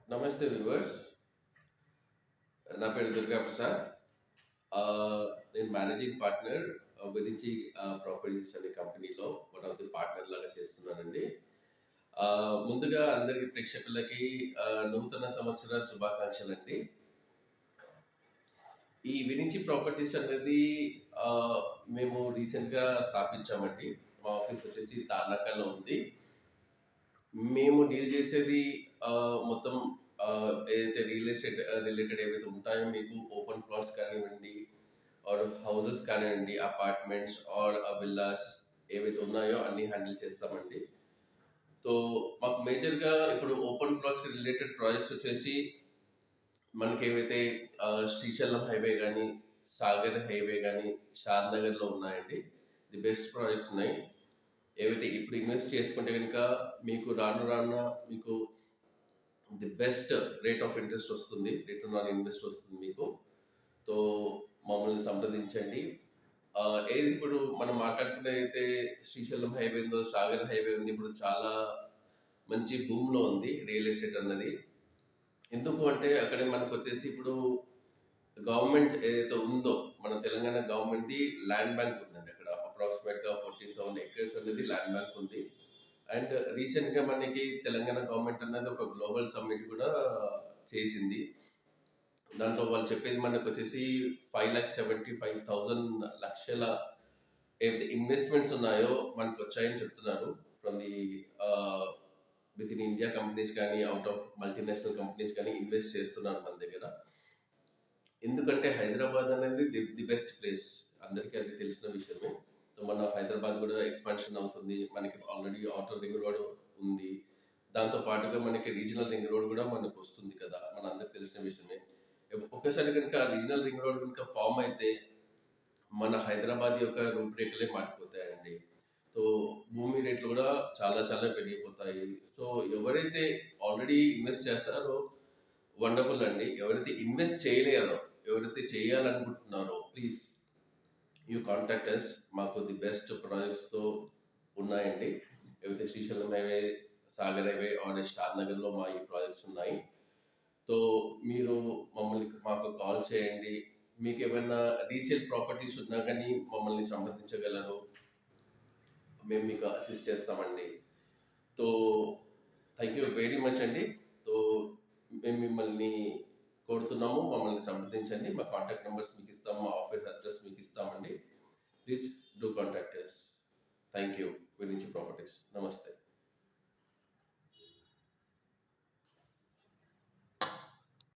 నమస్తే వ్యూవర్స్. నా పేరు దుర్గా ప్రసాద్. నేను మేనేజింగ్ పార్ట్నర్ గురించి ప్రాపర్టీస్ అనే కంపెనీలో వన్ ఆఫ్ ది పార్ట్నర్ లాగా చేస్తున్నానండి. ముందుగా అందరికి ప్రేక్షకులకి నూతన సంవత్సర శుభాకాంక్షలండి. ఈ విరించి ప్రాపర్టీస్ అనేది మేము రీసెంట్గా స్థాపించామండి. మా ఆఫీస్ వచ్చేసి తార్నాకలో ఉంది. మేము డీల్ చేసేది మొత్తం ఏదైతే రియల్ ఎస్టేట్ రిలేటెడ్ ఏవైతే ఉంటాయో మీకు ఓపెన్ ప్లాట్స్ కానివ్వండి ఆర్ హౌసెస్ కానివ్వండి, అపార్ట్మెంట్స్ ఆర్ విల్లాస్ ఏవైతే ఉన్నాయో అన్ని హ్యాండిల్ చేస్తామండి. సో మాకు మేజర్గా ఇప్పుడు ఓపెన్ ప్లాట్స్ రిలేటెడ్ ప్రాజెక్ట్స్ వచ్చేసి మనకి ఏవైతే శ్రీశైలం హైవే కానీ, సాగర్ హైవే కానీ, షాద్ నగర్లో ఉన్నాయండి. ది బెస్ట్ ప్రాజెక్ట్స్ ఉన్నాయి. ఏవైతే ఇప్పుడు ఇన్వెస్ట్ చేసుకుంటే కనుక మీకు రాను రాను మీకు the best rate of interest వస్తుంది, రిటర్న్ ఆన్ ఇన్వెస్ట్ వస్తుంది మీకు. సో మమ్మల్ని సంప్రదించండి. ఏది ఇప్పుడు మనం మాట్లాడుకునే అయితే శ్రీశైలం హైవే ఉందో, సాగర్ హైవే ఉంది, ఇప్పుడు చాలా మంచి భూమిలో ఉంది రియల్ ఎస్టేట్ అన్నది. ఎందుకు అంటే అక్కడ మనకు వచ్చేసి ఇప్పుడు గవర్నమెంట్ ఏదైతే ఉందో మన తెలంగాణ గవర్నమెంట్ది ల్యాండ్ బ్యాంక్ ఉందండి. అక్కడ అప్రాక్సిమేట్గా 14,000 acres అనేది ల్యాండ్ బ్యాంక్ ఉంది. అండ్ రీసెంట్గా మనకి తెలంగాణ గవర్నమెంట్ అన్నది ఒక గ్లోబల్ సమ్మిట్ కూడా చేసింది. దాంట్లో వాళ్ళు చెప్పేది మనకు వచ్చేసి 5,75,000 ఏదైతే ఇన్వెస్ట్మెంట్స్ ఉన్నాయో మనకు వచ్చాయని చెప్తున్నారు. From the with in India companies కానీ, అవుట్ ఆఫ్ మల్టీనేషనల్ కంపెనీస్ కానీ ఇన్వెస్ట్ చేస్తున్నారు మన దగ్గర. ఎందుకంటే హైదరాబాద్ అనేది ది బెస్ట్ ప్లేస్, అందరికీ అది తెలిసిన విషయమే. సో మన హైదరాబాద్ కూడా ఎక్స్పాన్షన్ అవుతుంది. మనకి ఆల్రెడీ అవుటర్ రింగ్ రోడ్ ఉంది. దాంతో పాటుగా మనకి రీజనల్ రింగ్ రోడ్ కూడా మనకు వస్తుంది కదా, మన అందరికి తెలిసిన విషయమే. ఒక్కసారి కనుక రీజనల్ రింగ్ రోడ్ కనుక ఫామ్ అయితే మన హైదరాబాద్ యొక్క రూపురేఖలే మారిపోతాయండి. సో భూమి రేట్లు కూడా చాలా చాలా పెరిగిపోతాయి. సో ఎవరైతే ఆల్రెడీ ఇన్వెస్ట్ చేస్తారో వండర్ఫుల్ అండి. ఎవరైతే ఇన్వెస్ట్ చేయలేదో, ఎవరైతే చేయాలనుకుంటున్నారో ప్లీజ్ యూ కాంటాక్ట్ అస్. మాకు ది బెస్ట్ ప్రాజెక్ట్స్తో ఉన్నాయండి. ఏవైతే Srisailam highway, Sagar highway or షాద్ నగర్లో మా ఈ ప్రాజెక్ట్స్ ఉన్నాయి. సో మీరు మాకు కాల్ చేయండి. మీకు ఏమైనా రీసేల్ ప్రాపర్టీస్ ఉన్నా కానీ మమ్మల్ని సంప్రదించగలరు. మేము మీకు అసిస్ట్ చేస్తామండి. So thank you very much అండి. సో మేము మిమ్మల్ని కోరుతున్నాము, మమ్మల్ని సంప్రదించండి. మా కాంటాక్ట్ నెంబర్స్ మీకు ఇస్తాము, మా ఆఫీస్ అడ్రస్ మీకు ఇస్తామండి. Please do contact us. Thank you. Virinchi Properties. నమస్తే.